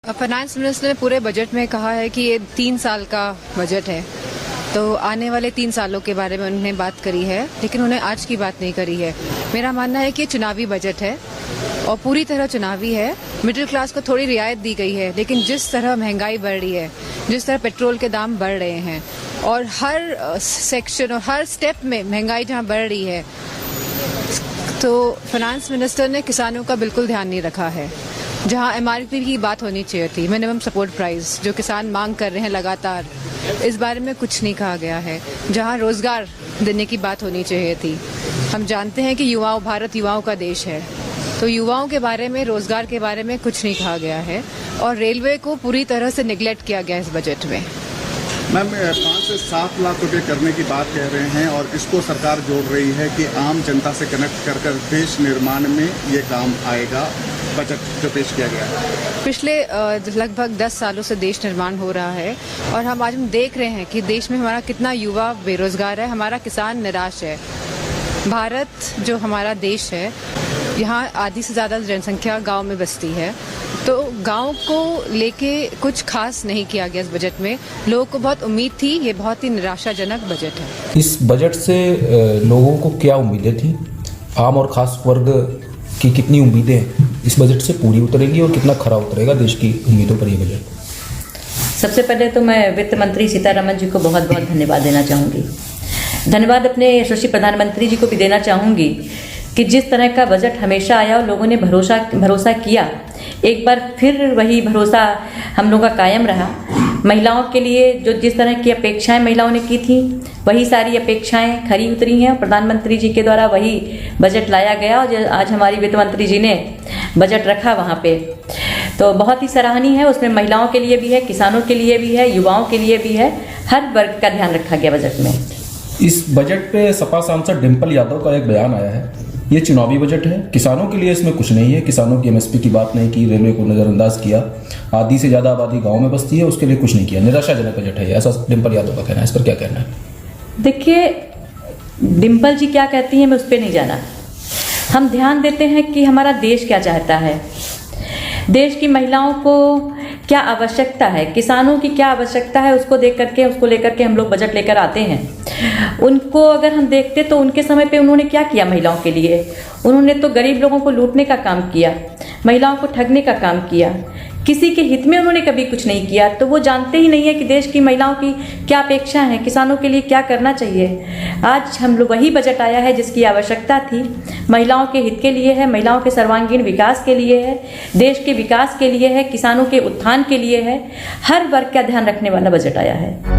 Finance minister ने पूरे budget में कहा है कि ये 3 साल का बजट है, तो आने वाले 3 सालों के बारे में उन्होंने बात करी है, लेकिन उन्होंने आज की बात नहीं करी है। मेरा मानना है कि ये चुनावी बजट है और पूरी तरह चुनावी है। मिडिल क्लास को थोड़ी रियायत दी गई है, लेकिन जिस तरह महंगाई बढ़ रही है, जिस तरह पेट्रोल के दाम बढ़ रहे हैं और हर सेक्शन और हर स्टेप में महंगाई जहाँ बढ़ रही है, तो फाइनेंस मिनिस्टर ने किसानों का बिल्कुल ध्यान नहीं रखा है। जहां एमआरपी की बात होनी चाहिए थी, मिनिमम सपोर्ट प्राइस जो किसान मांग कर रहे हैं लगातार, इस बारे में कुछ नहीं कहा गया है। जहां रोजगार देने की बात होनी चाहिए थी, हम जानते हैं कि भारत युवाओं का देश है, तो युवाओं के बारे में, रोजगार के बारे में कुछ नहीं कहा गया है और रेलवे को पूरी तरह से निगलेक्ट किया गया इस बजट में। मैम 5 से 7 लाख रुपए करने की बात कह रहे हैं और इसको सरकार जोड़ रही है कि आम जनता से कनेक्ट कर देश निर्माण में ये काम आएगा। बजट जो पेश किया गया है, पिछले लगभग 10 सालों से देश निर्माण हो रहा है और हम देख रहे हैं कि देश में हमारा कितना युवा बेरोजगार है, हमारा किसान निराश है। भारत जो हमारा देश है, यहाँ आधी से ज़्यादा जनसंख्या गांव में बसती है, तो गांव को लेके कुछ खास नहीं किया गया इस बजट में। लोगों को बहुत उम्मीद थी, ये बहुत ही निराशाजनक बजट है। इस बजट से लोगों को क्या उम्मीदें थी? आम और खास वर्ग की कितनी उम्मीदें इस बजट से पूरी उतरेगी और कितना खरा उतरेगा देश की उम्मीदों पर ये बजट? सबसे पहले तो मैं वित्त मंत्री सीतारमण जी को बहुत बहुत धन्यवाद देना चाहूँगी। धन्यवाद अपने यशस्वी प्रधानमंत्री जी को भी देना चाहूँगी कि जिस तरह का बजट हमेशा आया और लोगों ने भरोसा किया, एक बार फिर वही भरोसा हम लोगों का कायम रहा। महिलाओं के लिए जो जिस तरह की अपेक्षाएं महिलाओं ने की थी, वही सारी अपेक्षाएं खरी उतरी हैं। प्रधानमंत्री जी के द्वारा वही बजट लाया गया और आज हमारी वित्त मंत्री जी ने बजट रखा वहाँ पे, तो बहुत ही सराहनीय है। उसमें महिलाओं के लिए भी है, किसानों के लिए भी है, युवाओं के लिए भी है, हर वर्ग का ध्यान रखा गया बजट में। इस बजट पे सपा सांसद डिम्पल यादव का एक बयान आया है, ये चुनावी बजट है, किसानों के लिए इसमें कुछ नहीं है, किसानों की एमएसपी की बात नहीं की, रेलवे को नजरअंदाज किया, आधी से ज्यादा आबादी गांव में बसती है, उसके लिए कुछ नहीं किया, निराशाजनक बजट है, ऐसा डिम्पल यादव का कहना है। इस पर क्या कहना है? देखिए, डिम्पल जी क्या कहती हैं मैं उस पर नहीं जाना। हम ध्यान देते हैं कि हमारा देश क्या चाहता है, देश की महिलाओं को क्या आवश्यकता है, किसानों की क्या आवश्यकता है, उसको लेकर के हम लोग बजट लेकर आते हैं। उनको अगर हम देखते तो उनके समय पे उन्होंने क्या किया महिलाओं के लिए? उन्होंने तो गरीब लोगों को लूटने का काम किया, महिलाओं को ठगने का काम किया, किसी के हित में उन्होंने कभी कुछ नहीं किया। तो वो जानते ही नहीं है कि देश की महिलाओं की क्या अपेक्षा है, किसानों के लिए क्या करना चाहिए। आज हम लोग वही बजट आया है जिसकी आवश्यकता थी, महिलाओं के हित के लिए है, महिलाओं के सर्वांगीण विकास के लिए है, देश के विकास के लिए है, किसानों के उत्थान के लिए है, हर वर्ग का ध्यान रखने वाला बजट आया है।